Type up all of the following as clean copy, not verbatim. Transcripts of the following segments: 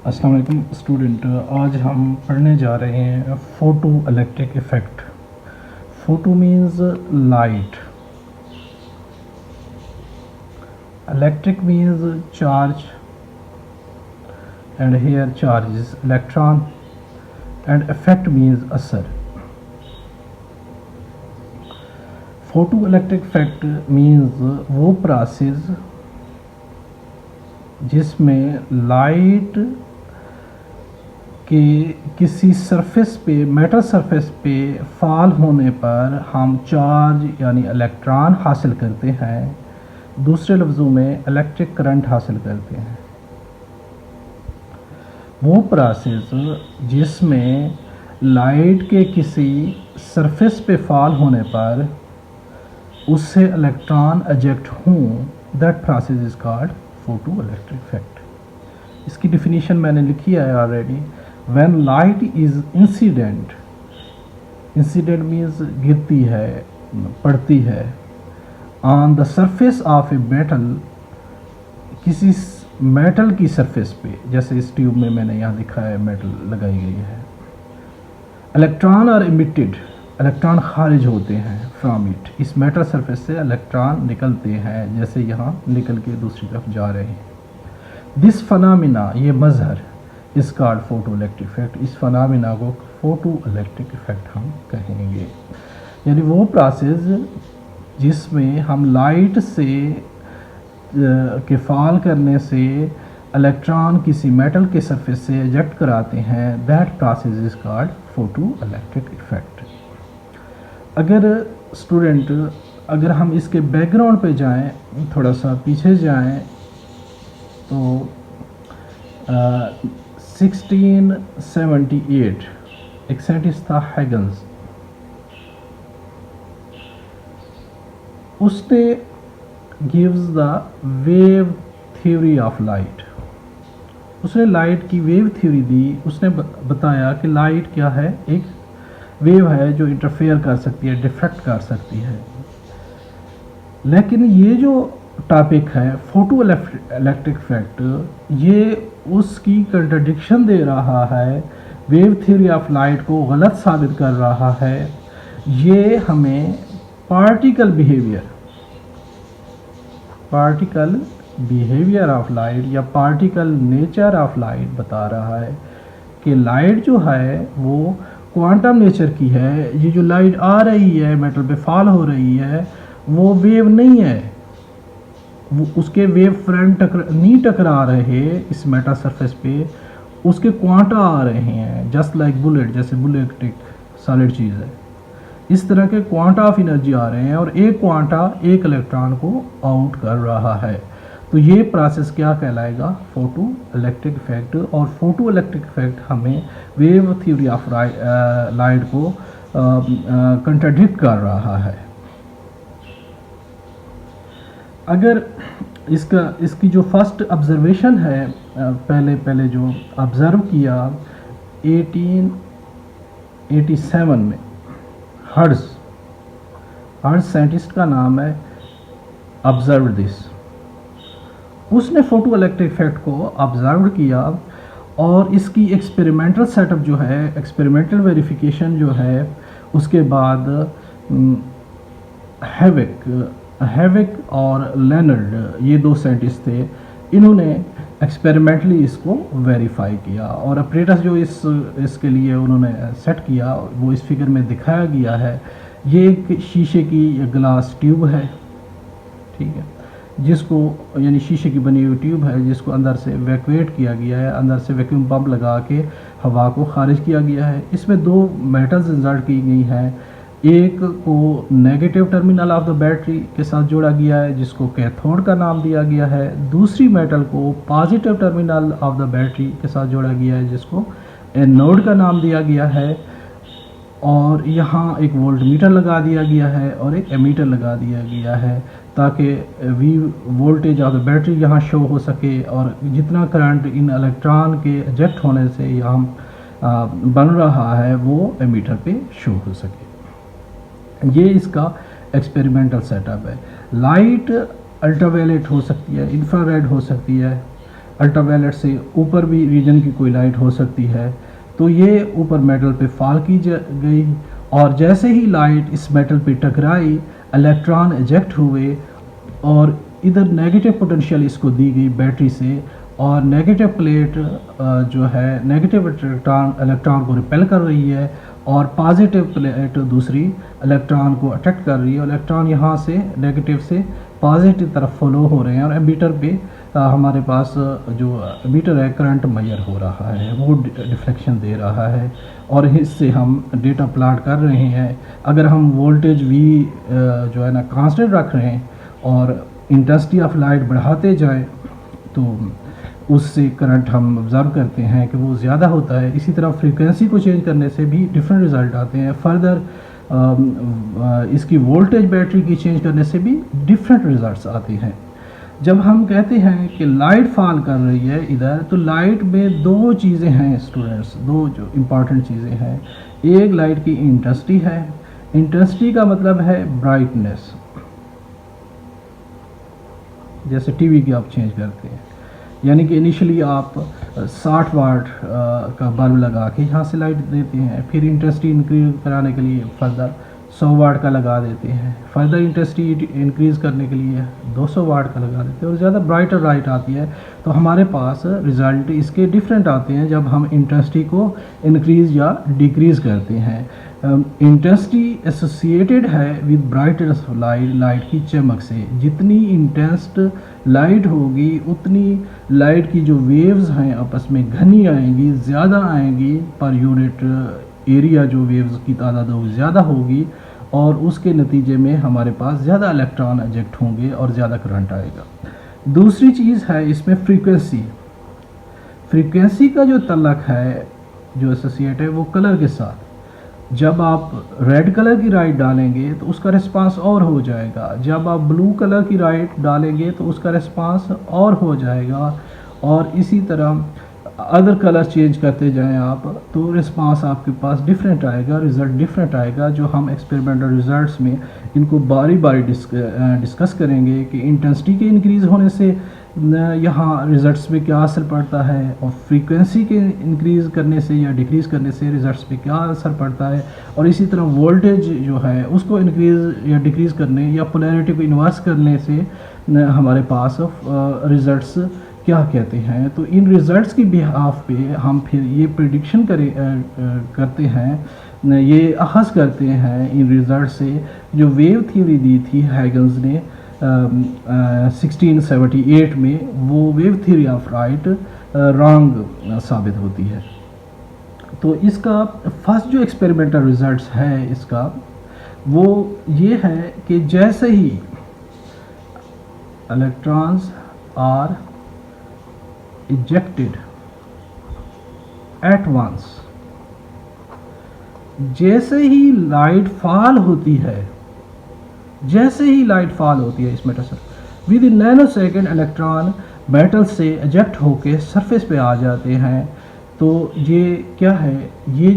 अस्सलाम वालेकुम स्टूडेंट। आज हम पढ़ने जा रहे हैं photo electric effect. Photo means light, electric means charge, and here charge is electron, and effect means असर। फोटो इलेक्ट्रिक इफेक्ट मीन्स वो प्रोसेस जिसमें लाइट के किसी सरफेस पे, मेटल सरफेस पे फॉल होने पर हम चार्ज यानी इलेक्ट्रॉन हासिल करते हैं, दूसरे लफ्ज़ों में इलेक्ट्रिक करंट हासिल करते हैं। वो प्रोसेस जिसमें लाइट के किसी सरफेस पे फॉल होने पर उससे इलेक्ट्रॉन एजेक्ट हों, that process is called photo electric effect. इसकी डिफिनीशन मैंने लिखी है already. When light is incident, incident means गिरती है, पड़ती है, on the surface of a metal, किसी मेटल की सरफेस पे, जैसे इस ट्यूब में मैंने यहाँ दिखा है मेटल लगाई गई है। इलेक्ट्रॉन आर इमिटेड, इलेक्ट्रॉन खारिज होते हैं फ्रॉम इट, इस मेटल सरफेस से इलेक्ट्रॉन निकलते हैं, जैसे यहाँ निकल के दूसरी तरफ जा रहे हैं। दिस फनामिना, ये मजहर, इस कॉल्ड फोटो इलेक्ट्रिक इफेक्ट। इस फनामिना को फोटो इलेक्ट्रिक इफेक्ट हम कहेंगे। यानी वो प्रोसेस जिसमें हम लाइट से के फॉल करने से इलेक्ट्रॉन किसी मेटल के सरफेस से एजेक्ट कराते हैं, that process is called photo electric effect. अगर स्टूडेंट, अगर हम इसके बैकग्राउंड पे जाएं, थोड़ा सा पीछे जाएं, तो 1678 एक साइंटिस्ट था हैगन्स, उसने gives the wave theory of light. उसने लाइट की वेव थ्योरी दी। उसने बताया कि लाइट क्या है, एक वेव है जो इंटरफेयर कर सकती है, डिफ्रैक्ट कर सकती है। लेकिन ये जो टॉपिक है फोटो इलेक्ट्रिक इफेक्ट, ये उसकी कंट्रडिक्शन दे रहा है, वेव थ्योरी ऑफ लाइट को गलत साबित कर रहा है। ये हमें पार्टिकल बिहेवियर ऑफ लाइट या पार्टिकल नेचर ऑफ लाइट बता रहा है कि लाइट जो है वो क्वांटम नेचर की है। ये जो लाइट आ रही है, मेटल पे फॉल हो रही है, वो वेव नहीं है, वो उसके वेव फ्रंट नहीं टकरा रहे इस मेटल सरफेस पे, उसके क्वांटा आ रहे हैं, जस्ट लाइक बुलेट, जैसे बुलेट एक सॉलिड चीज़ है, इस तरह के क्वांटा ऑफ एनर्जी आ रहे हैं और एक क्वांटा एक इलेक्ट्रॉन को आउट कर रहा है। तो ये प्रोसेस क्या कहलाएगा, फोटो इलेक्ट्रिक इफेक्ट। और फोटो इलेक्ट्रिक इफेक्ट हमें वेव थ्योरी ऑफ लाइट को कंट्राडिक्ट कर रहा है। अगर इसकी जो फर्स्ट ऑब्जर्वेशन है, पहले जो ऑब्ज़र्व किया 1887 में, हर्ट्ज साइंटिस्ट का नाम है, ऑब्जर्व दिस। उसने फोटो इलेक्ट्रिक इफेक्ट को ऑब्जर्व किया और इसकी एक्सपेरिमेंटल सेटअप जो है, एक्सपेरिमेंटल वेरिफिकेशन जो है, उसके बाद हैविक और लेनर्ड, ये दो साइंटिस्ट थे, इन्होंने एक्सपेरिमेंटली इसको वेरीफाई किया। और अपरेटस जो इसके लिए उन्होंने सेट किया वो इस फिगर में दिखाया गया है। ये एक शीशे की ग्लास ट्यूब है, ठीक है, जिसको, यानी शीशे की बनी हुई ट्यूब है जिसको अंदर से वैक्यूएट किया गया है, अंदर से वैक्यूम पंप लगा के हवा को खारिज किया गया है। इसमें दो मेटल्स इंसर्ट की गई हैं, एक को negative terminal of the battery के साथ जोड़ा गया है जिसको कैथोड का नाम दिया गया है, दूसरी मेटल को positive terminal of the battery के साथ जोड़ा गया है जिसको एनोड का नाम दिया गया है। और यहाँ एक वोल्टमीटर लगा दिया गया है और एक एमीटर लगा दिया गया है ताकि V voltage of the battery यहाँ शो हो सके और जितना करंट इन इलेक्ट्रॉन के एजेक्ट होने से यहाँ बन रहा है वो एमीटर पे शो हो सके। ये इसका एक्सपेरिमेंटल सेटअप है। लाइट अल्ट्रावायलेट हो सकती है, इंफ्रारेड हो सकती है, अल्ट्रावायलेट से ऊपर भी रीजन की कोई लाइट हो सकती है। तो ये ऊपर मेटल पे फॉल की गई और जैसे ही लाइट इस मेटल पे टकराई, इलेक्ट्रॉन इजेक्ट हुए और इधर नेगेटिव पोटेंशियल इसको दी गई बैटरी से, और नेगेटिव प्लेट जो है नेगेटिव इलेक्ट्रॉन को रिपेल कर रही है और पॉजिटिव प्लेट दूसरी इलेक्ट्रॉन को अट्रैक्ट कर रही है। इलेक्ट्रॉन यहाँ से नेगेटिव से पॉजिटिव तरफ फ्लो हो रहे हैं और एमीटर पे हमारे पास जो एमीटर है करंट मेजर हो रहा है, वो डिफ्लेक्शन दे रहा है और इससे हम डेटा प्लॉट कर रहे हैं। अगर हम वोल्टेज V जो है ना कांस्टेंट रख रहे हैं और इंटेंसिटी ऑफ लाइट बढ़ाते जाएं तो उससे करंट हम ऑब्ज़र्व करते हैं कि वो ज़्यादा होता है। इसी तरह फ्रीक्वेंसी को चेंज करने से भी डिफरेंट रिज़ल्ट आते हैं। फर्दर इसकी वोल्टेज बैटरी की चेंज करने से भी डिफरेंट रिज़ल्ट्स आते हैं। जब हम कहते हैं कि लाइट फॉल कर रही है इधर, तो लाइट में दो चीज़ें हैं स्टूडेंट्स, दो जो इम्पॉर्टेंट चीज़ें हैं। एक लाइट की इंटेंसिटी है। इंटेंसिटी का मतलब है ब्राइटनेस, जैसे टीवी की आप चेंज करते हैं, यानी कि इनिशियली आप 60 वाट का बल्ब लगा के यहाँ से लाइट देते हैं, फिर इंटेंसिटी इंक्रीज कराने के लिए फर्दर 100 वाट का लगा देते हैं, फर्दर इंटेंसिटी इंक्रीज़ करने के लिए 200 वाट का लगा देते हैं और ज़्यादा ब्राइटर लाइट आती है। तो हमारे पास रिज़ल्ट इसके डिफरेंट आते हैं जब हम इंटेंसिटी को इंक्रीज़ या डिक्रीज़ करते हैं। इंटेंसिटी एसोसिएटेड है with brightness of light, light की चमक से। जितनी इंटेंस लाइट होगी उतनी लाइट की जो वेव्स हैं आपस में घनी आएंगी, ज़्यादा आएंगी, पर यूनिट एरिया जो वेव्स की तादाद वो ज़्यादा होगी और उसके नतीजे में हमारे पास ज़्यादा इलेक्ट्रॉन इजेक्ट होंगे और ज़्यादा करंट आएगा। दूसरी चीज़ है इसमें फ्रीक्वेंसी। फ्रीक्वेंसी का जो तल्लक है, जो एसोसिएट है, वो कलर के साथ। जब आप रेड कलर की लाइट डालेंगे तो उसका रिस्पांस और हो जाएगा, जब आप ब्लू कलर की लाइट डालेंगे तो उसका रिस्पांस और हो जाएगा, और इसी तरह अदर कलर चेंज करते जाएं आप तो रिस्पांस आपके पास डिफरेंट आएगा, रिज़ल्ट डिफरेंट आएगा। जो हम एक्सपेरिमेंटल रिजल्ट्स में इनको बारी बारी डिस्कस करेंगे कि इंटेंसिटी के इंक्रीज़ होने से यहाँ रिज़ल्ट्स पे क्या असर पड़ता है और फ्रीक्वेंसी के इंक्रीज़ करने से या डिक्रीज़ करने से रिज़ल्ट्स पे क्या असर पड़ता है, और इसी तरह वोल्टेज जो है उसको इंक्रीज़ या डिक्रीज़ करने या पोलैरिटी को इन्वर्स करने से हमारे पास रिज़ल्ट्स क्या कहते हैं। तो इन रिज़ल्ट्स की बिहाफ पे हम फिर ये प्रिडिक्शन करते हैं, ये अहस करते हैं इन रिज़ल्ट से जो वेव थ्योरी दी थी हैगन्स ने 1678 में, वो wave theory of light wrong साबित होती है। तो इसका फर्स्ट जो एक्सपेरिमेंटल रिज़ल्ट्स है इसका वो ये है कि जैसे ही electrons are ejected at once, जैसे ही लाइट फॉल होती है, जैसे ही लाइट फॉल होती है इस मेटल से, with in nano second electron metal से एजेक्ट होके सरफेस पे आ जाते हैं। तो ये क्या है, ये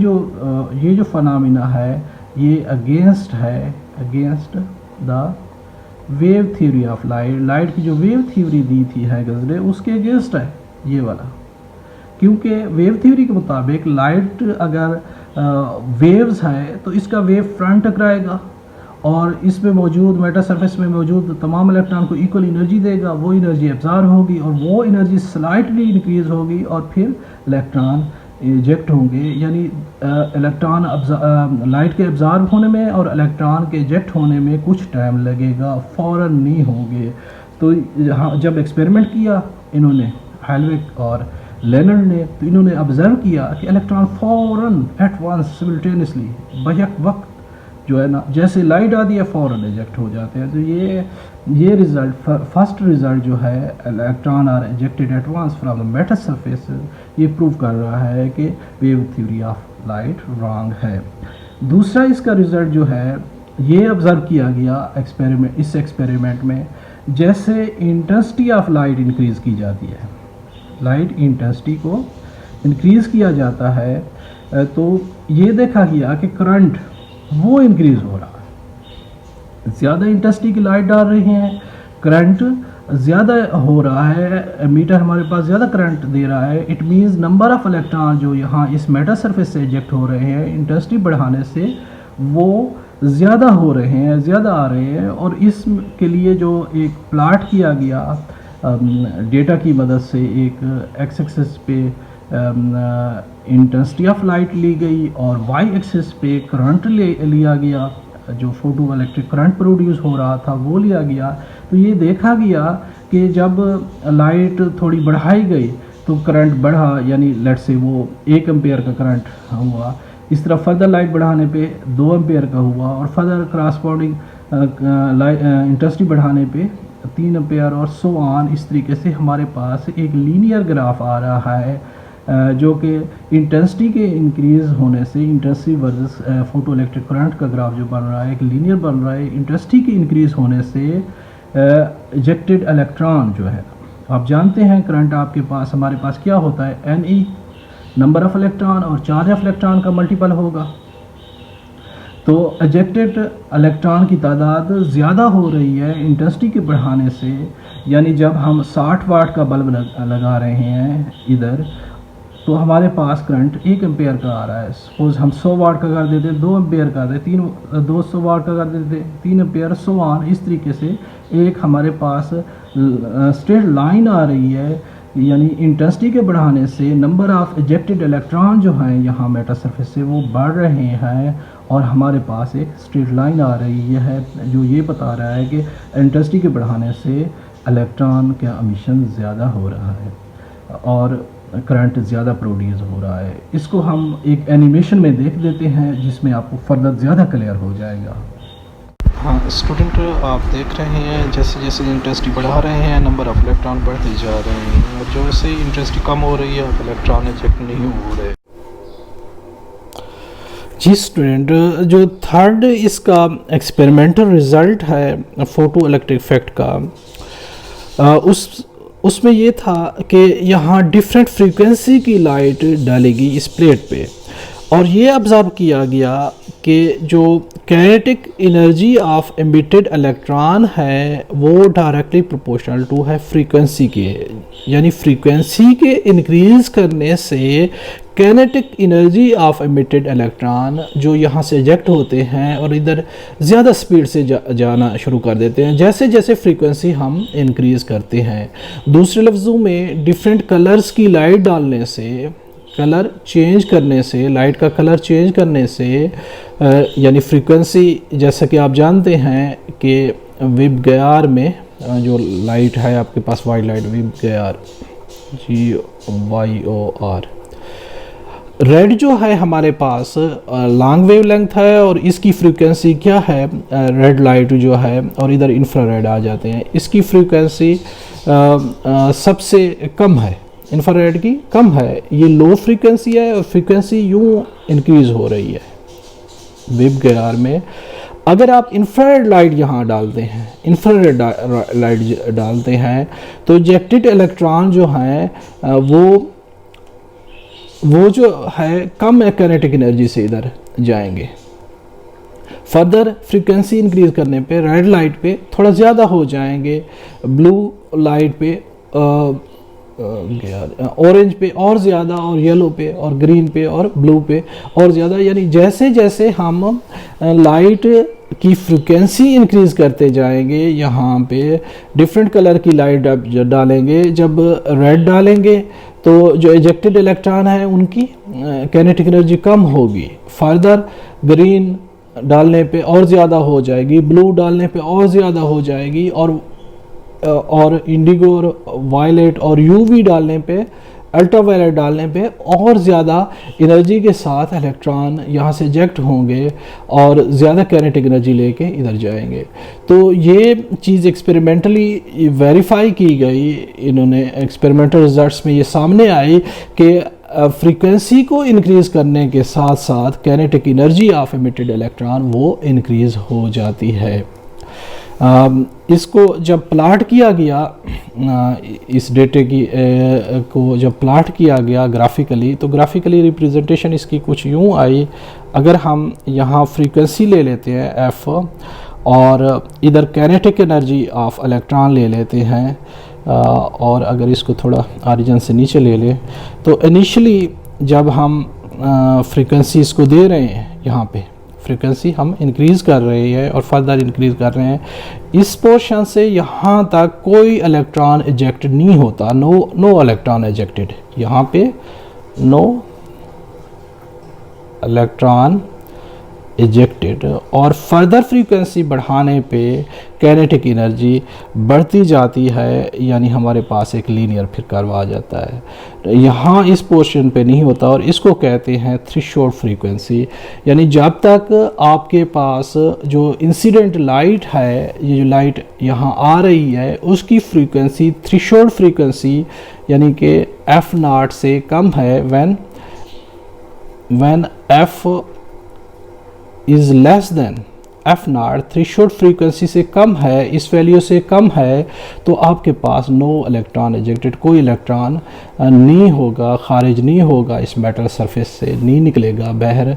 जो फनामिना है ये against the wave theory of light. Light की जो वेव थ्योरी दी थी हैगन्स ने उसके अगेंस्ट है ये वाला, क्योंकि वेव थ्योरी के मुताबिक लाइट अगर वेव्स है तो इसका वेव फ्रंट टकराएगा और इसमें मौजूद मेटल सरफेस में मौजूद तमाम इलेक्ट्रॉन को इक्वल एनर्जी देगा, वो एनर्जी एब्जॉर्ब होगी और वो एनर्जी स्लाइटली इंक्रीज होगी और फिर इलेक्ट्रॉन इजेक्ट होंगे। यानी इलेक्ट्रॉन लाइट के एब्जॉर्ब होने में और इलेक्ट्रॉन के इजेक्ट होने में कुछ टाइम लगेगा, फ़ौरन नहीं होंगे। तो जब एक्सपेरिमेंट किया इन्होंने हेलविक और लेनर्ड ने, तो इन्होंने ऑब्जर्व किया कि इलेक्ट्रॉन फ़ौरन एट वंस सिमिल्टेनियसली बैक वक्त जो है ना, जैसे लाइट आती है फ़ौरन इजेक्ट हो जाते हैं। तो ये रिज़ल्ट, फर्स्ट रिज़ल्ट जो है electron are ejected at once from the metal surface, ये प्रूव कर रहा है कि wave theory of light wrong है। दूसरा इसका रिज़ल्ट जो है ये ऑब्ज़र्व किया गया इस एक्सपेरिमेंट में, जैसे इंटेंसिटी ऑफ लाइट इंक्रीज़ की जाती है, लाइट इंटेंसिटी को इंक्रीज़ किया जाता है, तो ये देखा गया कि करंट वो इंक्रीज़ हो रहा है। ज़्यादा इंटेंसिटी की लाइट डाल रहे हैं, करंट ज़्यादा हो रहा है, एमीटर हमारे पास ज़्यादा करंट दे रहा है, it means number of electron जो यहाँ इस मेटल सरफेस से इजेक्ट हो रहे हैं इंटेंसिटी बढ़ाने से वो ज़्यादा हो रहे हैं, ज़्यादा आ रहे हैं। और इसके लिए जो एक प्लाट किया गया डेटा की मदद से, एक एक्स एक्सिस पे इंटेंसिटी ऑफ लाइट ली गई और वाई एक्सिस पे करंट लिया गया, जो फोटो इलेक्ट्रिक करंट प्रोड्यूस हो रहा था वो लिया गया। तो ये देखा गया कि जब लाइट थोड़ी बढ़ाई गई तो करंट बढ़ा, यानी लेट से वो 1 एम्पेयर का करंट हुआ। इस तरह फर्दर लाइट बढ़ाने पे 2 एम्पेयर का हुआ और फर्दर क्रॉसबॉन्डिंग इंटेंसिटी बढ़ाने पे 3 एम्पेयर और सो ऑन। इस तरीके से हमारे पास एक लीनियर ग्राफ आ रहा है जो कि इंटेंसिटी के इंक्रीज़ होने से, intensity versus photo electric current का ग्राफ जो बन रहा है एक लीनियर बन रहा है। इंटेंसिटी के इंक्रीज़ होने से इजेक्टेड इलेक्ट्रॉन जो है, आप जानते हैं करंट आपके पास, हमारे पास क्या होता है, NE नंबर ऑफ़ इलेक्ट्रॉन और चार्ज ऑफ इलेक्ट्रॉन का मल्टीपल होगा। तो इजेक्टेड इलेक्ट्रॉन की तादाद ज़्यादा हो रही है इंटेंसिटी के बढ़ाने से, यानी जब हम 60 वाट का बल्ब लगा रहे हैं इधर, तो हमारे पास करंट 1 एम्पेयर का आ रहा है। सपोज़ हम 100 वाट का कर देते, 2 एम्पेयर का दे, 200 वाट का कर देते, 3 एम्पेयर, सो ऑन। इस तरीके से एक हमारे पास स्ट्रेट लाइन आ रही है, यानी इंटेंसिटी के बढ़ाने से नंबर ऑफ़ इजेक्टेड इलेक्ट्रॉन जो हैं यहाँ मेटल सरफेस से वो बढ़ रहे हैं और हमारे पास एक स्ट्रेट लाइन आ रही है जो ये बता रहा है कि इंटेंसिटी के बढ़ाने से इलेक्ट्रॉन का एमिशन ज़्यादा हो रहा है और करंट ज़्यादा प्रोड्यूस हो रहा है। इसको हम एक एनिमेशन में देख देते हैं जिसमें आपको फर्दर ज़्यादा क्लियर हो जाएगा। हाँ स्टूडेंट, आप देख रहे हैं जैसे जैसे इंटेंसिटी बढ़ा रहे हैं नंबर ऑफ इलेक्ट्रॉन बढ़ते जा रहे हैं और जैसे इंटेंसिटी कम हो रही है इलेक्ट्रॉन इजेक्ट नहीं हो रहे। जी स्टूडेंट, जो थर्ड इसका एक्सपेरिमेंटल रिज़ल्ट है फोटो इलेक्ट्रिक इफेक्ट का, उसमें ये था कि यहाँ डिफरेंट फ्रीक्वेंसी की लाइट डालेगी इस प्लेट पे और ये ऑब्ज़र्व किया गया कि जो kinetic energy of emitted electron है वो डायरेक्टली प्रोपोर्शनल टू है फ्रीक्वेंसी के, यानी फ्रीक्वेंसी के इंक्रीज़ करने से kinetic energy of emitted electron जो यहाँ से इजेक्ट होते हैं और इधर ज़्यादा स्पीड से जाना शुरू कर देते हैं जैसे जैसे फ्रीक्वेंसी हम इंक्रीज़ करते हैं। दूसरे लफ्ज़ों में डिफरेंट कलर्स की लाइट डालने से, कलर चेंज करने से, लाइट का कलर चेंज करने से, यानी फ्रीक्वेंसी, जैसा कि आप जानते हैं कि विबग्यार में जो लाइट है आपके पास वाइट लाइट, विबग्यार GYOR, रेड जो है हमारे पास लॉन्ग वेव लेंथ है और इसकी फ्रीक्वेंसी क्या है, रेड लाइट जो है, और इधर इंफ्रारेड आ जाते हैं, इसकी फ्रीक्वेंसी सबसे कम है, इंफ्रारेड की कम है, ये लो फ्रीक्वेंसी है और फ्रीक्वेंसी यूं इंक्रीज़ हो रही है विबग्यार में। अगर आप इंफ्रारेड लाइट यहाँ डालते हैं, इंफ्रारेड लाइट डालते हैं तो इजेक्टेड इलेक्ट्रॉन जो हैं वो जो है कम काइनेटिक एनर्जी से इधर जाएंगे। फर्दर फ्रीक्वेंसी इंक्रीज करने पे रेड लाइट पे थोड़ा ज़्यादा हो जाएंगे, ब्लू लाइट पे, ऑरेंज पे और ज़्यादा, और येलो पे और ग्रीन पे और ब्लू पे और ज़्यादा। यानी जैसे जैसे हम लाइट की फ्रीक्वेंसी इंक्रीज़ करते जाएंगे, यहाँ पे डिफरेंट कलर की लाइट डालेंगे, जब रेड डालेंगे तो जो इजेक्टेड इलेक्ट्रॉन है उनकी काइनेटिक एनर्जी कम होगी, फर्दर ग्रीन डालने पे और ज़्यादा हो जाएगी, ब्लू डालने पे और ज़्यादा हो जाएगी, और इंडिगो और वायलेट और यूवी डालने पे, अल्ट्रावायलेट डालने पे और ज़्यादा एनर्जी के साथ इलेक्ट्रॉन यहाँ से इजेक्ट होंगे और ज़्यादा काइनेटिक एनर्जी लेके इधर जाएंगे। तो ये चीज़ एक्सपेरिमेंटली वेरीफाई की गई, इन्होंने एक्सपेरिमेंटल रिजल्ट्स में ये सामने आई कि फ्रीक्वेंसी को इंक्रीज़ करने के साथ साथ kinetic energy of emitted electron वो इंक्रीज़ हो जाती है। इसको जब प्लाट किया गया, इस डेटे की को जब प्लाट किया गया ग्राफिकली, तो ग्राफिकली रिप्रेजेंटेशन इसकी कुछ यूँ आई। अगर हम यहाँ फ्रीक्वेंसी ले लेते हैं F और इधर काइनेटिक एनर्जी ऑफ इलेक्ट्रॉन ले लेते हैं। और अगर इसको थोड़ा ऑरिजिन से नीचे ले लें तो इनिशियली जब हम फ्रीक्वेंसी इसको दे रहे हैं, यहाँ पे फ्रीक्वेंसी हम इंक्रीज़ कर रहे हैं और फर्दर इंक्रीज़ कर रहे हैं, इस पोर्शन से यहाँ तक कोई इलेक्ट्रॉन इजेक्ट नहीं होता, नो इलेक्ट्रॉन इजेक्टेड, यहाँ पे नो इलेक्ट्रॉन इजेक्टेड। और फर्दर फ्रीक्वेंसी बढ़ाने पे काइनेटिक एनर्जी बढ़ती जाती है, यानी हमारे पास एक लीनियर फिर कर्व आ जाता है। यहाँ इस पोर्शन पे नहीं होता और इसको कहते हैं थ्रेशोल्ड फ्रीक्वेंसी। यानी जब तक आपके पास जो इंसिडेंट लाइट है, ये जो लाइट यहाँ आ रही है, उसकी फ्रीक्वेंसी थ्रेशोल्ड फ्रीक्वेंसी यानी कि f0 से कम है, when f is less than f0, threshold frequency से कम है, इस वैल्यू से कम है, तो आपके पास नो इलेक्ट्रॉन इजेक्टेड, कोई इलेक्ट्रॉन नहीं होगा, खारिज नहीं होगा, इस मेटल सरफेस से नहीं निकलेगा बाहर।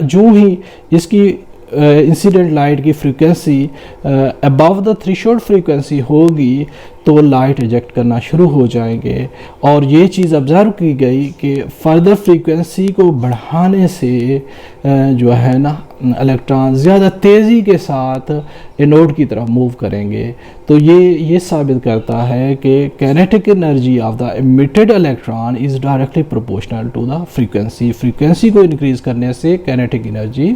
जो ही इसकी इंसिडेंट लाइट की frequency above the threshold frequency होगी तो लाइट इजेक्ट करना शुरू हो जाएंगे। और ये चीज़ ऑब्ज़र्व की गई कि फर्दर फ्रीक्वेंसी को बढ़ाने से जो है ना इलेक्ट्रॉन ज़्यादा तेज़ी के साथ एनोड की तरफ मूव करेंगे। तो ये साबित करता है कि kinetic energy of the emitted electron is directly proportional to the frequency को इंक्रीज़ करने से काइनेटिक एनर्जी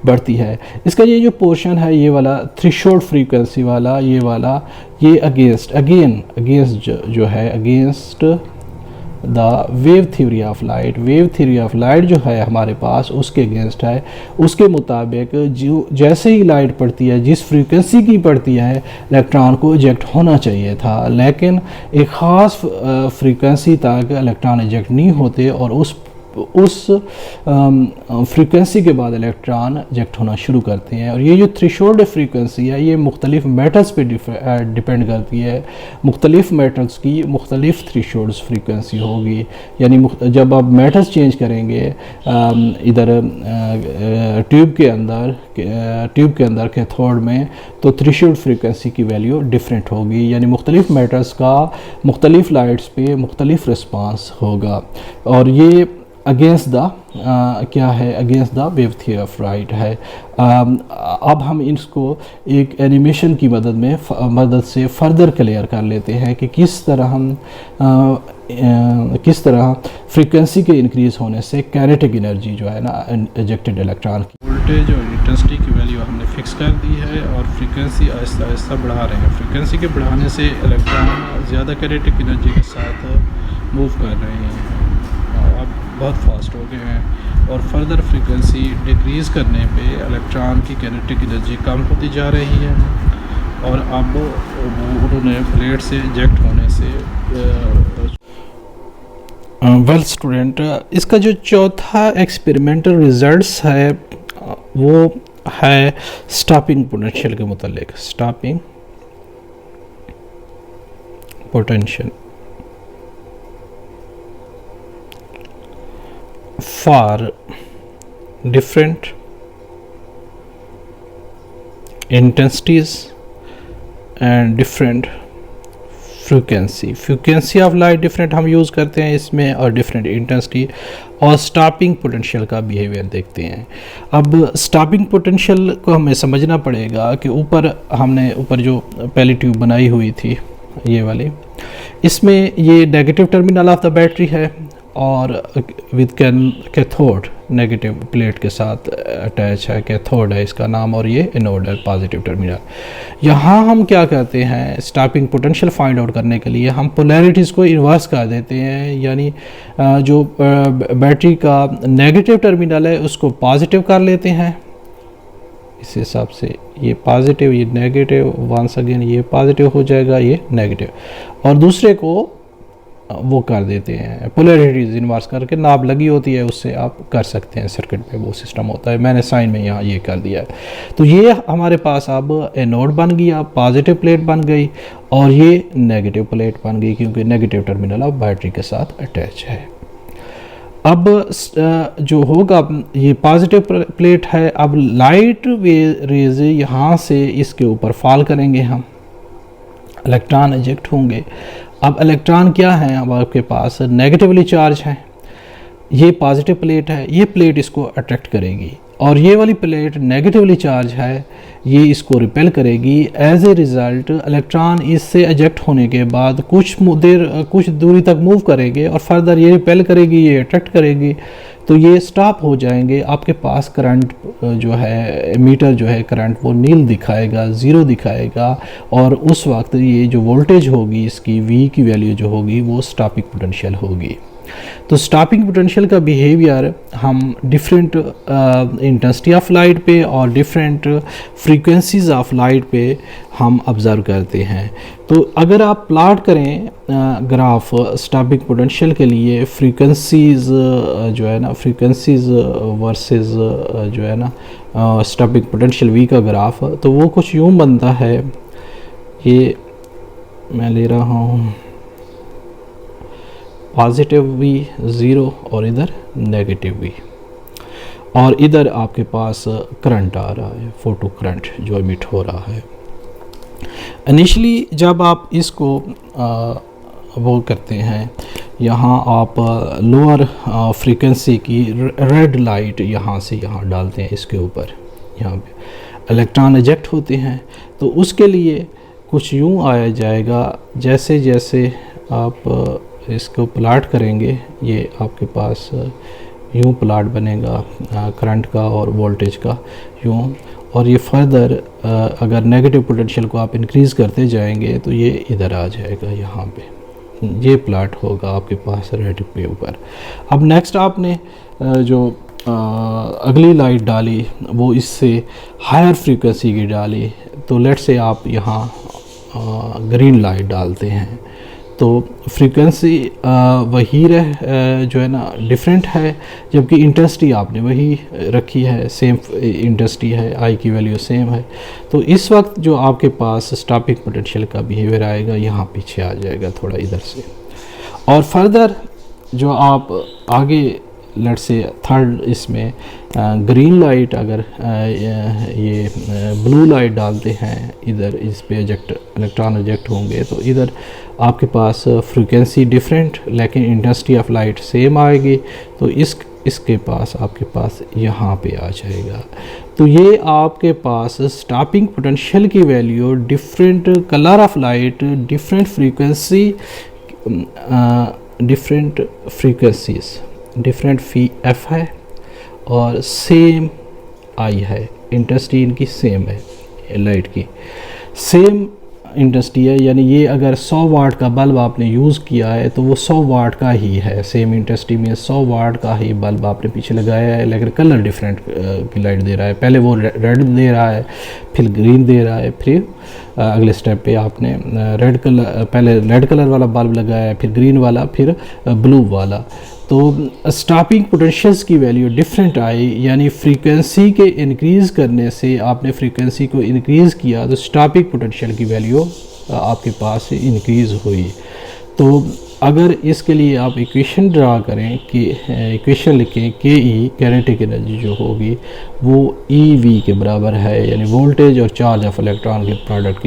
बढ़ती है। इसका ये जो पोर्शन है, ये वाला थ्रेशोल्ड फ्रीक्वेंसी वाला, ये अगेंस्ट जो है against the wave theory of light जो है हमारे पास, उसके अगेंस्ट है। उसके मुताबिक जैसे ही लाइट पड़ती है, जिस फ्रीक्वेंसी की पड़ती है, इलेक्ट्रॉन को इजेक्ट होना चाहिए था, लेकिन एक ख़ास फ्रीक्वेंसी तक इलेक्ट्रॉन इजेक्ट नहीं होते और उस फ्रीक्वेंसी के बाद इलेक्ट्रॉन इजेक्ट होना शुरू करते हैं। और ये जो थ्रेशोल्ड फ्रीक्वेंसी है, ये मुख्तलिफ मेटल्स पे डिपेंड करती है। मुख्तलिफ मेटल्स की मुख्तलिफ थ्रेशोल्ड फ्रीक्वेंसी होगी, यानी जब आप मेटल्स चेंज करेंगे इधर ट्यूब के अंदर कैथोड में, तो थ्रेशोल्ड फ्रीक्वेंसी की वैल्यू डिफरेंट होगी, यानी मुख्तलिफ मेटल्स का मुख्तलिफ लाइट्स पे मुख्तलिफ रिस्पांस होगा। और ये against the wave theory of light है। अब हम इसको एक एनिमेशन की मदद से फर्दर क्लियर कर लेते हैं कि किस तरह फ्रीक्वेंसी के इंक्रीज़ होने से काइनेटिक एनर्जी जो है ना इजेक्टेड इलेक्ट्रॉन की वोल्टेज और इंटेंसिटी की वैल्यू हमने फिक्स कर दी है और फ्रीक्वेंसी आहिस्ता आहिस्ता बढ़ा रहे हैं। फ्रीक्वेंसी के बढ़ाने से इलेक्ट्रॉन ज़्यादा काइनेटिक एनर्जी के साथ मूव कर रहे हैं, अब बहुत फास्ट हो गए हैं। और फर्दर फ्रीक्वेंसी डिक्रीज़ करने पे इलेक्ट्रॉन की काइनेटिक एनर्जी कम होती जा रही है और अब उन्होंने प्लेट से इजेक्ट होने से वेल स्टूडेंट, इसका जो चौथा एक्सपेरिमेंटल रिजल्ट्स है वो है स्टॉपिंग पोटेंशियल के मुतालिक। Stopping potential for different intensities and different frequency of light different हम यूज़ करते हैं इसमें, और डिफरेंट इंटेंसिटी और स्टॉपिंग पोटेंशियल का बिहेवियर देखते हैं। अब स्टॉपिंग पोटेंशियल को हमें समझना पड़ेगा कि ऊपर जो पहली ट्यूब बनाई हुई थी ये वाली, इसमें ये negative terminal of the battery है और विद कैथोड नेगेटिव प्लेट के साथ अटैच है, कैथोड है इसका नाम, और ये एनोड है पॉजिटिव टर्मिनल। यहाँ हम क्या करते हैं, स्टॉपिंग पोटेंशियल फाइंड आउट करने के लिए हम पोलैरिटीज़ को इन्वर्स कर देते हैं, यानी जो बैटरी का नेगेटिव टर्मिनल है उसको पॉजिटिव कर लेते हैं। इस हिसाब से ये पॉजिटिव, ये नेगेटिव, वंस अगेन ये पॉजिटिव हो जाएगा, ये नेगेटिव, और दूसरे को वो कर देते हैं। पोलैरिटीज इन्वर्स करके नाब लगी होती है, उससे आप कर सकते हैं, सर्किट पे वो सिस्टम होता है। मैंने साइन में यहाँ ये कर दिया है। तो ये हमारे पास अब एनोड बन गया, पॉजिटिव प्लेट बन गई, और ये नेगेटिव प्लेट बन गई क्योंकि नेगेटिव टर्मिनल अब बैटरी के साथ अटैच है। अब जो होगा ये पॉजिटिव प्लेट है, अब लाइट रेज यहाँ से इसके ऊपर फॉल करेंगे, हम इलेक्ट्रॉन इजेक्ट होंगे। अब इलेक्ट्रॉन क्या है, अब आपके पास नेगेटिवली चार्ज है, ये पॉजिटिव प्लेट है, ये प्लेट इसको अट्रैक्ट करेगी, और ये वाली प्लेट नेगेटिवली चार्ज है, ये इसको रिपेल करेगी। एज ए रिज़ल्ट इलेक्ट्रॉन इससे इजेक्ट होने के बाद कुछ दूरी तक मूव करेंगे और फर्दर ये रिपेल करेगी, ये अट्रैक्ट करेगी, तो ये स्टॉप हो जाएंगे। आपके पास करंट जो है मीटर जो है करंट वो नील दिखाएगा, ज़ीरो दिखाएगा, और उस वक्त ये जो वोल्टेज होगी इसकी V की वैल्यू जो होगी वो स्टॉपिंग पोटेंशियल होगी। तो स्टॉपिंग पोटेंशियल का बिहेवियर हम डिफरेंट इंटेंसिटी ऑफ लाइट पे और डिफरेंट फ्रीक्वेंसीज ऑफ लाइट पे हम ऑब्ज़र्व करते हैं। तो अगर आप प्लॉट करें ग्राफ स्टॉपिंग पोटेंशियल के लिए फ्रीक्वेंसीज जो है ना, फ्रीक्वेंसीज वर्सेस जो है ना स्टॉपिंग पोटेंशियल V का ग्राफ, तो वो कुछ यूँ बनता है, ये मैं ले रहा हूँ पॉजिटिव V 0 और इधर नेगेटिव V, और इधर आपके पास करंट आ रहा है, फोटो करंट जो एमिट हो रहा है। इनिशियली जब आप इसको वो करते हैं, यहाँ आप लोअर फ्रीक्वेंसी की रेड लाइट यहाँ से यहाँ डालते हैं इसके ऊपर, यहाँ पे इलेक्ट्रॉन इजेक्ट होते हैं, तो उसके लिए कुछ यूँ आया जाएगा। जैसे जैसे आप इसको प्लाट करेंगे, ये आपके पास यूँ प्लाट बनेगा करंट का और वोल्टेज का यूँ, और ये फर्दर अगर नेगेटिव पोटेंशियल को आप इंक्रीज़ करते जाएंगे तो ये इधर आ जाएगा, यहाँ पे ये प्लाट होगा आपके पास रेड पे ऊपर। अब नेक्स्ट आपने जो अगली लाइट डाली वो इससे हायर फ्रीक्वेंसी की डाली, तो लेट्स से आप यहाँ ग्रीन लाइट डालते हैं, तो फ्रीक्वेंसी वही जो है ना डिफरेंट है, जबकि इंटेंसिटी आपने वही रखी है, सेम इंटेंसिटी है, आई की वैल्यू सेम है। तो इस वक्त जो आपके पास स्टॉपिंग पोटेंशियल का बिहेवियर आएगा यहाँ पीछे आ जाएगा थोड़ा इधर से, और फर्दर जो आप आगे लेट्स से थर्ड इसमें ग्रीन लाइट अगर ये ब्लू लाइट डालते हैं इधर, इस पे इलेक्ट्रॉन इजेक्ट होंगे, तो इधर आपके पास फ्रीक्वेंसी डिफरेंट लेकिन इंटेंसिटी ऑफ लाइट सेम आएगी, तो इसके पास आपके पास यहाँ पे आ जाएगा। तो ये आपके पास स्टॉपिंग पोटेंशियल की value different colour of light, different frequency, different frequencies, different F है और सेम I है, इंटेंसिटी इनकी सेम है, लाइट की सेम इंटेंसिटी है। यानी ये अगर 100 वाट का बल्ब आपने यूज़ किया है तो वो 100 वाट का ही है, सेम इंटेंसिटी में 100 वाट का ही बल्ब आपने पीछे लगाया है, लेकिन कलर डिफरेंट की लाइट दे रहा है। पहले वो रेड दे रहा है, फिर ग्रीन दे रहा है, फिर अगले स्टेप पे आपने पहले रेड कलर वाला बल्ब लगाया है, फिर ग्रीन वाला, फिर ब्लू वाला। तो स्टॉपिंग पोटेंशियल्स की वैल्यू डिफरेंट आई, यानी फ्रीक्वेंसी के इंक्रीज़ करने से आपने फ्रीक्वेंसी को इंक्रीज़ किया तो स्टॉपिंग पोटेंशियल की वैल्यू आपके पास इंक्रीज़ हुई। तो अगर इसके लिए आप इक्वेशन ड्रा करें कि इक्वेशन लिखें के ई काइनेटिक एनर्जी जो होगी वो ई वी के बराबर है, यानी वोल्टेज और चार्ज ऑफ इलेक्ट्रॉन के प्रोडक्ट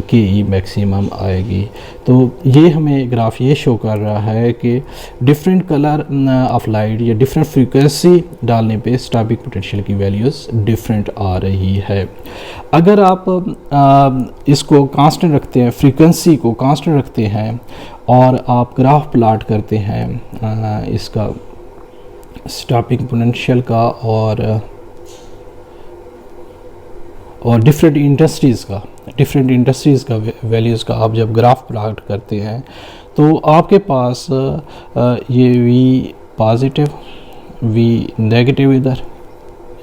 के ई मैक्सिमम आएगी। तो ये हमें ग्राफ ये शो कर रहा है कि डिफरेंट कलर ऑफ लाइट या डिफरेंट फ्रीक्वेंसी डालने पे स्टॉपिंग पोटेंशियल की वैल्यूज़ डिफरेंट आ रही है। अगर आप इसको कांस्टेंट रखते हैं, फ्रीक्वेंसी को कांस्टेंट रखते हैं और आप ग्राफ प्लाट करते हैं इसका स्टॉपिंग पोटेंशियल का और डिफरेंट इंडस्ट्रीज़ का वैल्यूज़ का आप जब ग्राफ प्लाट करते हैं तो आपके पास ये V पॉजिटिव, V नेगेटिव इधर,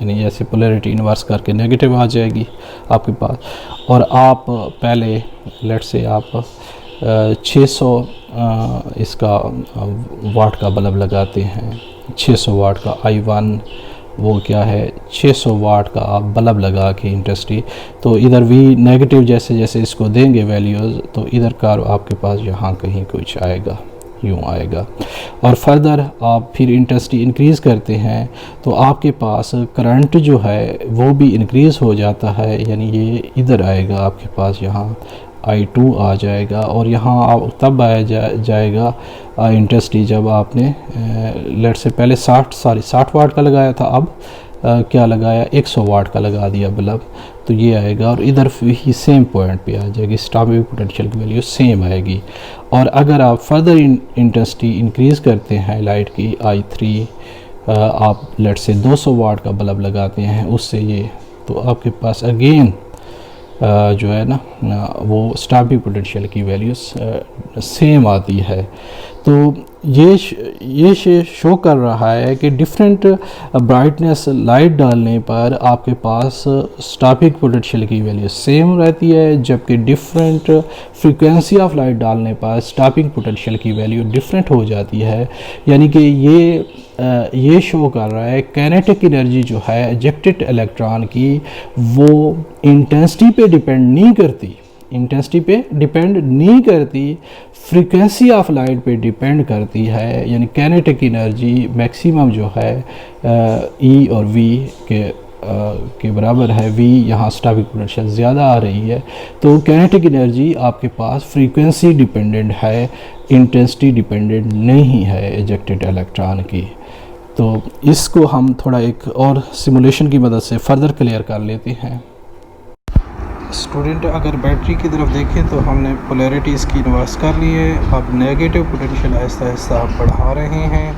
यानी ऐसे पोलैरिटी इन्वर्स करके नेगेटिव आ जाएगी आपके पास। और आप पहले लेट्स से आप 600 इसका वाट का बल्ब लगाते हैं, 600 वाट का I1 वो क्या है 600 वाट का आप बल्ब लगा के इंटेंसिटी, तो इधर V नेगेटिव जैसे जैसे इसको देंगे वैल्यूज़ तो इधर का आपके पास यहाँ कहीं कुछ आएगा, यूँ आएगा। और फर्दर आप फिर इंटेंसिटी इंक्रीज़ करते हैं तो आपके पास करंट जो है वो भी इंक्रीज़ हो जाता है, यानी ये इधर आएगा आपके पास, यहाँ I2 आ जाएगा। और यहाँ आप तब आया जाएगा इंटेंसिटी जब आपने लेट से पहले 60 वाट का लगाया था, अब क्या लगाया 100 वाट का लगा दिया बल्ब, तो ये आएगा और इधर ही सेम पॉइंट पे आ जाएगी, स्टॉपिंग पोटेंशियल की वैल्यू सेम आएगी। और अगर आप फर्दर इंटेंसिटी इंक्रीज़ करते हैं लाइट की I3, आप लेट से 200 वाट का बल्ब लगाते हैं उससे ये, तो आपके पास अगेन जो है ना वो स्टॉपिंग पोटेंशियल की वैल्यूज सेम आती है। तो ये शो कर रहा है कि डिफरेंट ब्राइटनेस लाइट डालने पर आपके पास स्टॉपिंग पोटेंशियल की वैल्यू सेम रहती है, जबकि डिफरेंट फ्रीक्वेंसी ऑफ लाइट डालने पर स्टॉपिंग पोटेंशियल की वैल्यू डिफरेंट हो जाती है। यानी कि ये शो कर रहा है काइनेटिक एनर्जी जो है एजेक्टेड इलेक्ट्रॉन की वो इंटेंसिटी पे डिपेंड नहीं करती, फ्रीक्वेंसी ऑफ लाइट पे डिपेंड करती है। यानी काइनेटिक एनर्जी मैक्सिमम जो है E और V के बराबर है, V यहाँ स्टॉपिंग पोटेंशियल ज़्यादा आ रही है, तो काइनेटिक एनर्जी आपके पास फ्रीक्वेंसी डिपेंडेंट है, इंटेंसिटी डिपेंडेंट नहीं है एजेक्टेड इलेक्ट्रॉन की। तो इसको हम थोड़ा एक और सिमुलेशन की मदद से फर्दर क्लियर कर लेते हैं। स्टूडेंट अगर बैटरी की तरफ देखें तो हमने पोलैरिटी इसकी इन्वर्स कर ली है। अब नेगेटिव पोटेंशियल आहिस्ता आहिस्ता आप बढ़ा रहे हैं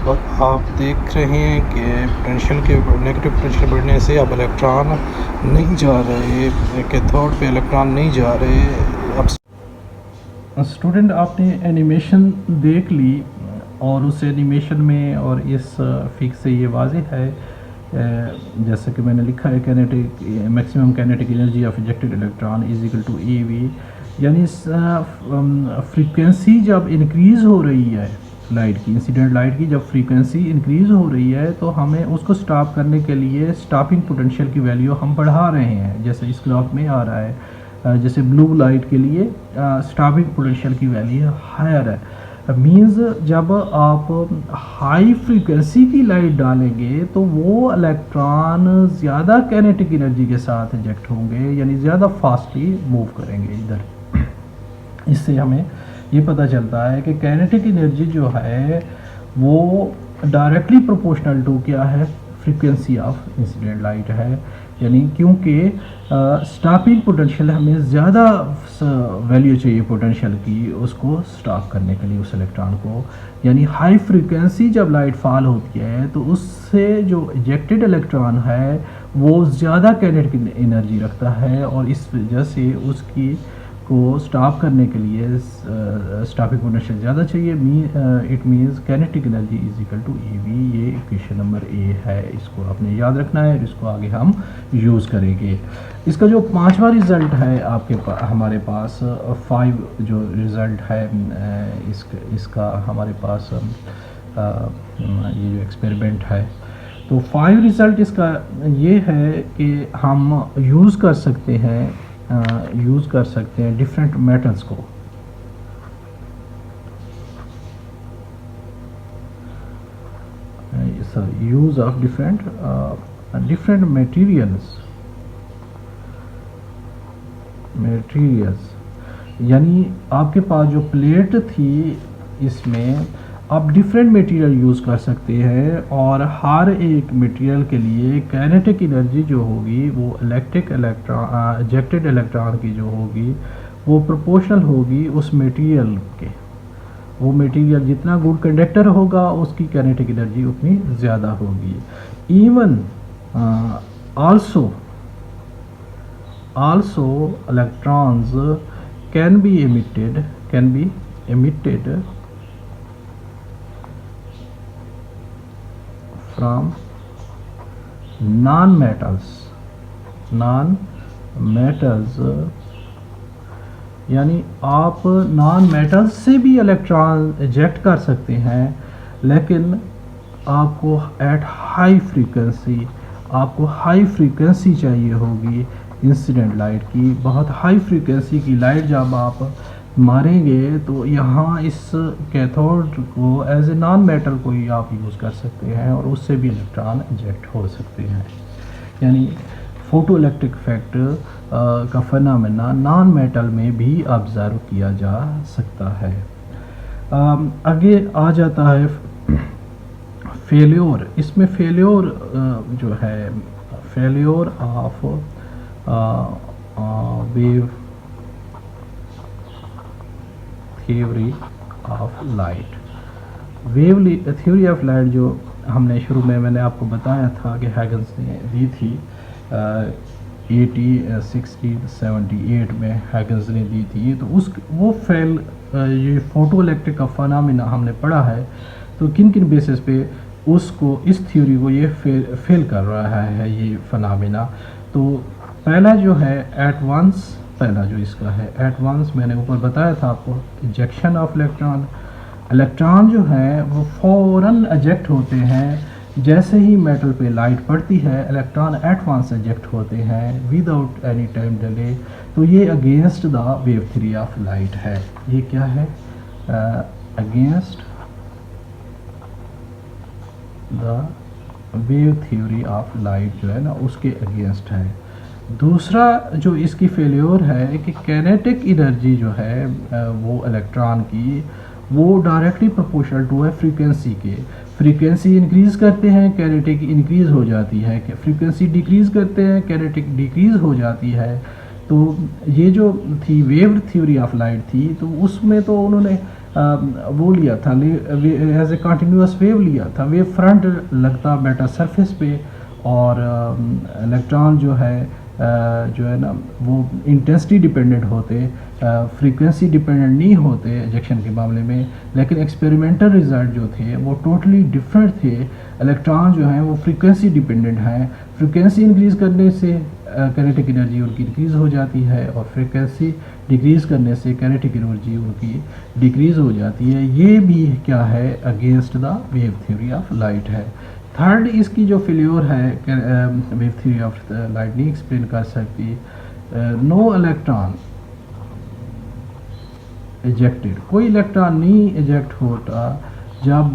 और आप देख रहे हैं कि नेगेटिव पोटेंशियल बढ़ने से अब इलेक्ट्रॉन नहीं जा रहे, कैथोड पे इलेक्ट्रॉन नहीं जा रहे। अब स्टूडेंट आपने एनिमेशन देख ली और उस एनिमेशन में और इस फिक्स से ये वाज़ेह है, जैसे कि मैंने लिखा है maximum kinetic energy of ejected electron is equal to AV, यानी फ्रीक्वेंसी जब इंक्रीज़ हो रही है लाइट की, इंसिडेंट लाइट की जब फ्रीक्वेंसी इंक्रीज़ हो रही है तो हमें उसको स्टॉप करने के लिए स्टॉपिंग पोटेंशियल की वैल्यू हम बढ़ा रहे हैं, जैसे इस ग्राफ में आ रहा है। जैसे ब्लू लाइट के लिए स्टॉपिंग पोटेंशियल की वैल्यू हायर है, मीन्स जब आप हाई फ्रीक्वेंसी की लाइट डालेंगे तो वो इलेक्ट्रॉन ज़्यादा काइनेटिक एनर्जी के साथ इजेक्ट होंगे, यानी ज़्यादा फास्टली मूव करेंगे इधर। इससे हमें ये पता चलता है कि काइनेटिक एनर्जी जो है वो डायरेक्टली प्रोपोर्शनल टू क्या है, फ्रीक्वेंसी ऑफ इंसिडेंट लाइट है। यानी क्योंकि स्टॉपिंग पोटेंशियल हमें ज़्यादा वैल्यू चाहिए पोटेंशियल की उसको स्टॉप करने के लिए उस इलेक्ट्रॉन को, यानी हाई फ्रीक्वेंसी जब लाइट फॉल होती है तो उससे जो इजेक्टेड इलेक्ट्रॉन है वो ज़्यादा काइनेटिक एनर्जी रखता है और इस वजह से उसकी को स्टॉप करने के लिए स्टॉपिंग पोटेंशियल ज़्यादा चाहिए। It means kinetic energy is equal to AV। ये इक्वेशन नंबर A है, इसको आपने याद रखना है और इसको आगे हम यूज़ करेंगे। इसका जो पांचवा रिज़ल्ट है हमारे पास 5 जो रिज़ल्ट है इसका हमारे पास ये जो एक्सपेरिमेंट है, तो 5 रिज़ल्ट इसका ये है कि हम यूज़ कर सकते हैं डिफरेंट मेटल्स को। यूज़ ऑफ डिफरेंट मटेरियल्स, यानी आपके पास जो प्लेट थी इसमें आप डिफरेंट मटेरियल यूज़ कर सकते हैं और हर एक मटेरियल के लिए काइनेटिक एनर्जी जो होगी वो इजेक्टेड इलेक्ट्रॉन की जो होगी वो प्रोपोर्शनल होगी उस मटेरियल के। वो मटेरियल जितना गुड कंडक्टर होगा उसकी काइनेटिक एनर्जी उतनी ज़्यादा होगी। Even also electrons can be emitted from non-metals, यानी आप नॉन मेटल्स से भी इलेक्ट्रॉन इजेक्ट कर सकते हैं, लेकिन आपको हाई फ्रीक्वेंसी चाहिए होगी इंसिडेंट लाइट की। बहुत हाई फ्रीक्वेंसी की लाइट जब आप मारेंगे तो यहाँ इस कैथोड को एज ए नॉन मेटल कोई आप यूज़ कर सकते हैं और उससे भी इलेक्ट्रॉन इंजेक्ट हो सकते हैं। यानी फोटो इलेक्ट्रिक इफेक्ट का फिनोमेना नॉन मेटल में भी ऑब्ज़र्व किया जा सकता है। आगे आ जाता है फेल्योर। इसमें फेल्योर जो है failure of wave theory of light. Wave theory of light जो हमने शुरू में मैंने आपको बताया था कि हैगन्स ने दी थी 1678 में हैगन्स ने दी थी। तो वो ये फोटो इलेक्ट्रिक का फिनोमेना हमने पढ़ा है। तो किन किन बेसिस पे उसको इस थ्योरी को ये फेल कर रहा है ये फिनोमेना। तो पहला जो है एट वंस, पहला जो इसका है एट वंस, मैंने ऊपर बताया था आपको, इजेक्शन ऑफ इलेक्ट्रॉन। इलेक्ट्रॉन जो है वो फ़ौरन इजेक्ट होते हैं जैसे ही मेटल पे लाइट पड़ती है। इलेक्ट्रॉन एट वंस इजेक्ट होते हैं विदाउट एनी टाइम डिले। तो ये against the wave theory of light है। ये क्या है? Against the wave theory of light जो है ना उसके अगेंस्ट है। दूसरा जो इसकी फेल्योर है कि कैनेटिक एनर्जी जो है वो इलेक्ट्रॉन की वो डायरेक्टली प्रोपोर्शनल टू है फ्रीक्वेंसी के। फ्रीक्वेंसी इंक्रीज़ करते हैं कैनेटिक इंक्रीज़ हो जाती है, फ्रीक्वेंसी डिक्रीज़ करते हैं कैनेटिक डिक्रीज़ हो जाती है। तो ये जो थी वेव थ्योरी ऑफ लाइट थी तो उसमें तो उन्होंने वो लिया था एज ए कंटिन्यूस वेव लिया था। वेव फ्रंट लगता बेटा सरफेस पे और इलेक्ट्रॉन जो है ना वो इंटेंसिटी डिपेंडेंट होते, फ्रीक्वेंसी डिपेंडेंट नहीं होते इजेक्शन के मामले में। लेकिन एक्सपेरिमेंटल रिजल्ट जो थे वो टोटली डिफरेंट थे। इलेक्ट्रॉन जो हैं वो फ्रीक्वेंसी डिपेंडेंट हैं। फ्रीक्वेंसी इंक्रीज़ करने से कैनेटिक एनर्जी उनकी इंक्रीज़ हो जाती है और फ्रीक्वेंसी डिक्रीज़ करने से कैनेटिक एनर्जी उनकी डिक्रीज़ हो जाती है। ये भी क्या है? Against the wave theory of light है। थर्ड इसकी जो फेल्योर है वेव थ्योरी ऑफ लाइट नहीं एक्सप्लेन कर सकती। नो इलेक्ट्रॉन इजेक्टेड, कोई इलेक्ट्रॉन नहीं इजेक्ट होता जब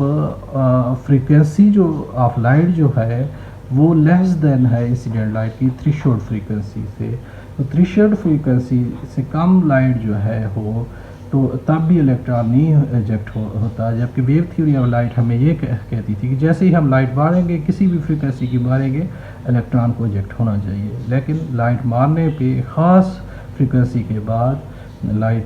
फ्रीक्वेंसी जो ऑफ लाइट जो है वो लेस देन है इंसिडेंट लाइट की थ्रेशोल्ड फ्रीक्वेंसी से। तो थ्रेशोल्ड फ्रीक्वेंसी से कम लाइट जो है हो तो तब भी इलेक्ट्रॉन नहीं इजेक्ट होता। जबकि वेव थ्योरी ऑफ लाइट हमें ये कहती थी कि जैसे ही हम लाइट मारेंगे किसी भी फ्रीक्वेंसी की मारेंगे इलेक्ट्रॉन को इजेक्ट होना चाहिए। लेकिन लाइट मारने पे ख़ास फ्रीक्वेंसी के बाद लाइट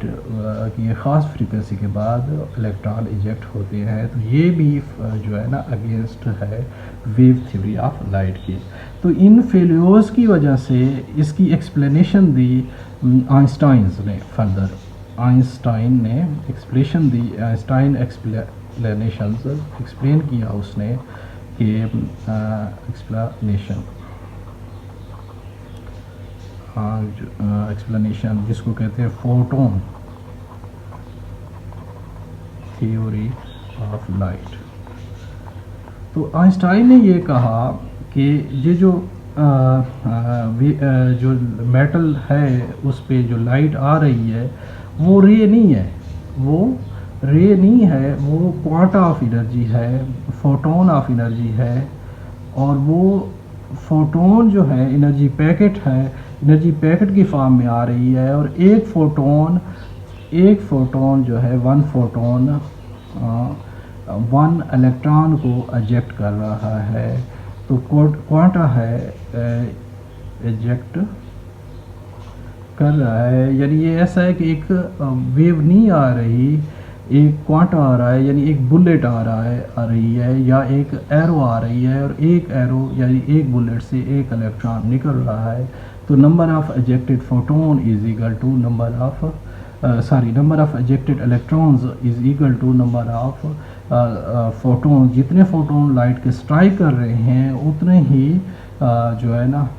की ख़ास फ्रीक्वेंसी के बाद इलेक्ट्रॉन इजेक्ट होते हैं। तो ये भी जो है ना अगेंस्ट है वेव थ्योरी ऑफ लाइट के। तो इन फेल्योर्स की वजह से इसकी एक्सप्लेनेशन दी आइंस्टाइन्स ने फर्दर। आइंस्टाइन ने एक्सप्लेनेशन दी, आइंस्टाइन एक्सप्लेन किया उसने कि एक्सप्लेनेशन जिसको कहते हैं फोटोन थ्योरी ऑफ लाइट। तो आइंस्टाइन ने ये कहा कि ये जो जो मेटल है उस पे जो लाइट आ रही है वो रे नहीं है, वो क्वांटा ऑफ एनर्जी है, फोटोन ऑफ एनर्जी है। और वो फोटोन जो है एनर्जी पैकेट है, एनर्जी पैकेट की फॉर्म में आ रही है। और एक फोटोन जो है वन फोटोन वन इलेक्ट्रॉन को इजेक्ट कर रहा है। तो क्वांटा है इजेक्ट कर रहा है। यानी ये ऐसा है कि एक वेव नहीं आ रही, एक क्वांटा आ रहा है, यानी एक बुलेट आ रही है या एक एरो आ रही है। और एक एरो यानी एक बुलेट से एक इलेक्ट्रॉन निकल रहा है। तो number of ejected photon is equal to number of ejected electrons is equal to number of photon. जितने फोटोन लाइट के स्ट्राइक कर रहे हैं उतने ही जो है ना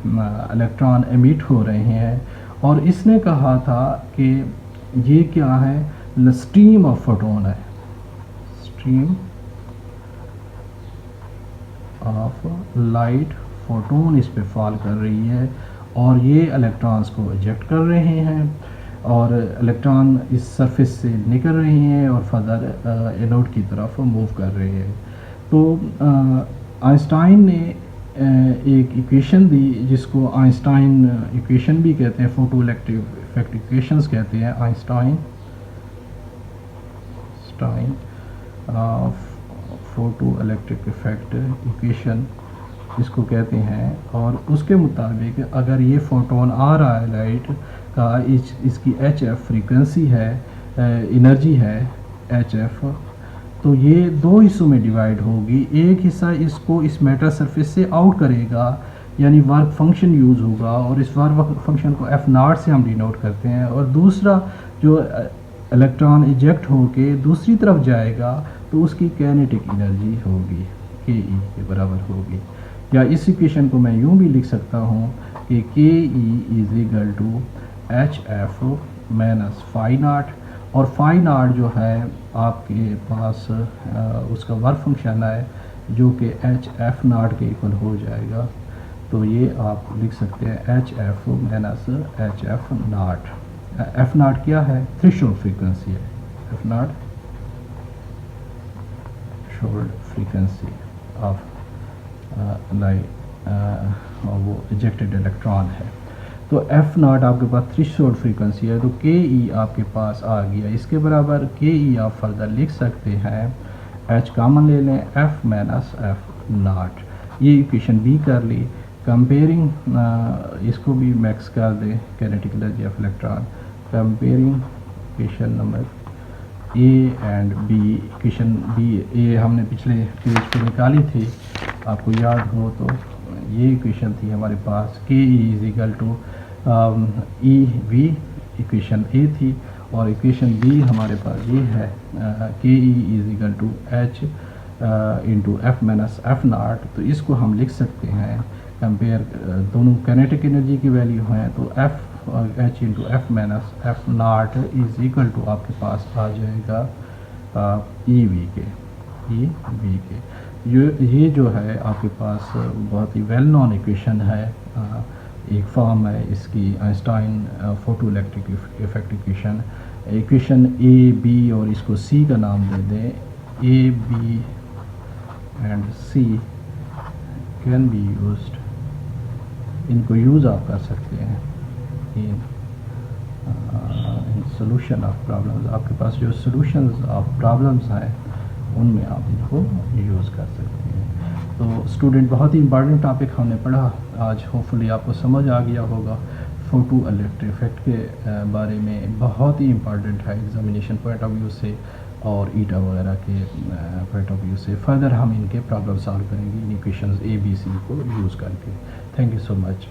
इलेक्ट्रॉन एमिट हो रहे हैं। और इसने कहा था कि ये क्या है? स्ट्रीम ऑफ फोटोन है, स्ट्रीम ऑफ लाइट फोटोन इस पे फॉल कर रही है और ये इलेक्ट्रॉन्स को इजेक्ट कर रहे हैं। और इलेक्ट्रॉन इस सरफेस से निकल रहे हैं और फर्दर एनोड की तरफ मूव कर रहे हैं। तो आइंस्टाइन ने एक इक्वेशन दी जिसको आइंस्टाइन इक्वेशन भी कहते हैं, फोटो इलेक्ट्रिक इफेक्ट इक्वेशंस कहते हैं। Einstein photo electric effect equation इसको कहते हैं। और उसके मुताबिक अगर ये फोटोन आ रहा है लाइट का, इसकी HF फ्रीक्वेंसी है, एनर्जी है HF, तो ये दो हिस्सों में डिवाइड होगी। एक हिस्सा इसको इस मैटर सरफेस से आउट करेगा, यानी वर्क फंक्शन यूज़ होगा, और इस वर्क फंक्शन को F0 से हम डिनोट करते हैं। और दूसरा जो इलेक्ट्रॉन इजेक्ट होके दूसरी तरफ जाएगा तो उसकी काइनेटिक एनर्जी होगी KE के बराबर होगी। या इस इक्वेशन को मैं यूँ भी लिख सकता हूँ कि KE is equal to HF minus phi naught, और फाई नॉट जो है आपके पास उसका वर्क फंक्शन है जो कि HF नॉट के इक्वल हो जाएगा। तो ये आप लिख सकते हैं HF minus HF not. F not क्या है? थ्रेशोल्ड फ्रीक्वेंसी है। F not threshold frequency of वो इजेक्टेड इलेक्ट्रॉन है। तो F नॉट आपके पास थ्रेशोल्ड फ्रीक्वेंसी है, तो KE आपके पास आ गया। इसके बराबर KE आप फर्दर लिख सकते हैं, H कॉमन ले लें, F माइनस F नॉट। ये इक्वेशन B कर ली। कंपेयरिंग इसको भी मैक्स कर दें, kinetic energy of electron. Comparing equation number A and B। Equation B A हमने पिछले पेज पे निकाली थी, आपको याद हो तो ये इक्वेशन थी हमारे पास। KE is equal to EV equation A थी, और इक्वेशन B हमारे पास ये है KE is equal to H into F minus F naught. तो इसको हम लिख सकते हैं, कंपेयर दोनों काइनेटिक एनर्जी की वैल्यू हैं, तो F H into F minus F naught is equal to आपके पास आ जाएगा EV के। ये जो है आपके पास बहुत ही वेल नोन इक्वेशन है, एक फॉर्म है इसकी, Einstein photo electric effect equation A B और इसको C का नाम दे दें। A B and C can be used, इनको यूज़ आप कर सकते हैं इन सोल्यूशन ऑफ प्रॉब्लम्स। आपके पास जो सोल्यूशंस ऑफ प्रॉब्लम्स हैं उनमें आप इनको यूज़ कर सकते हैं। तो स्टूडेंट, बहुत ही इंपॉर्टेंट टॉपिक हमने पढ़ा आज, होपफुली आपको समझ आ गया होगा। फोटो इलेक्ट्रिक इफेक्ट के बारे में बहुत ही इंपॉर्टेंट है एग्जामिनेशन पॉइंट ऑफ व्यू से और ईटा वगैरह के पॉइंट ऑफ व्यू से। फर्दर हम इनके प्रॉब्लम सॉल्व करेंगे इन इक्वेशंस A B C को यूज़ करके। Thank you so much.